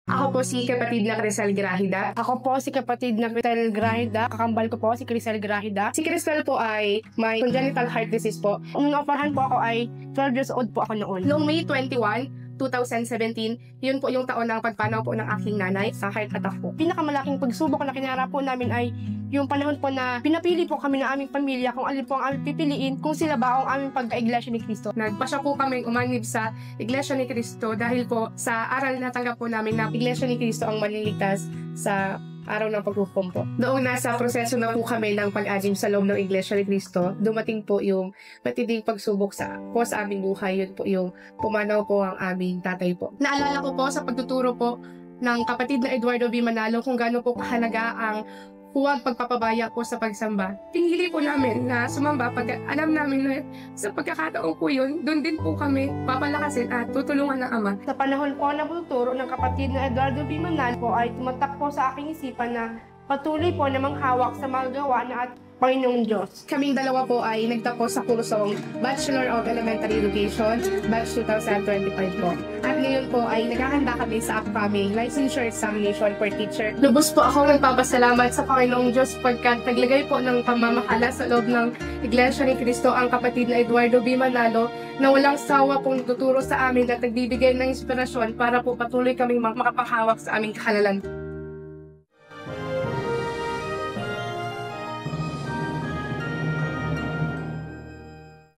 Ako po si kapatid na Crisel Grahida. Ako po si kapatid na Crisel Grahida. Kakambal ko po si Crisel Grahida. Si Crisel po ay may congenital heart disease po. Nung naoperahan po ako ay 12 years old po ako noon. Noong May 21, 2017, yun po yung taon ng pagpanaw po ng aking nanay sa heart attack po. Pinakamalaking pagsubok na kinarap po namin ay yung panahon po na pinapili po kami ng aming pamilya kung alin po ang aming pipiliin, kung sila ba ang aming pagka-Iglesia ni Cristo. Nagpasya po kami umanib sa Iglesia ni Cristo dahil po sa aral na tanggap po namin na Iglesia ni Cristo ang manliligtas sa araw ng paghukom po. Noong nasa proseso na po kami ng pag-anim sa loob ng Iglesia ni Cristo, dumating po yung matinding pagsubok sa aming buhay. Yun po yung pumanaw po ang aming tatay po. Naalala ko po sa pagtuturo po ng kapatid na Eduardo B. Manalo kung gaano po kahalaga ang huwag pagpapabaya po sa pagsamba. Pinili po namin na sumamba pag alam namin na sa pagkakataon po yun, doon din po kami papalakasin at tutulungan ng Ama. Sa panahon po na pagtuturo ng kapatid na Eduardo B. Manalo po ay tumatak po sa aking isipan na patuloy po na manghawak sa mga gawa na at Panginoong Diyos. Kaming dalawa po ay nagtapos sa kursong Bachelor of Elementary Education, batch 2025 po. At ngayon po ay naghahanda kami sa upcoming licensure examination for teacher. Lubos po ako nagpapasalamat sa Panginoong Diyos pagkat naglagay po ng pamamahala sa loob ng Iglesia ni Cristo ang kapatid na Eduardo B. Manalo na walang sawa pong tuturo sa amin at nagbibigay ng inspirasyon para po patuloy kaming makapanghawak sa aming kahalalan.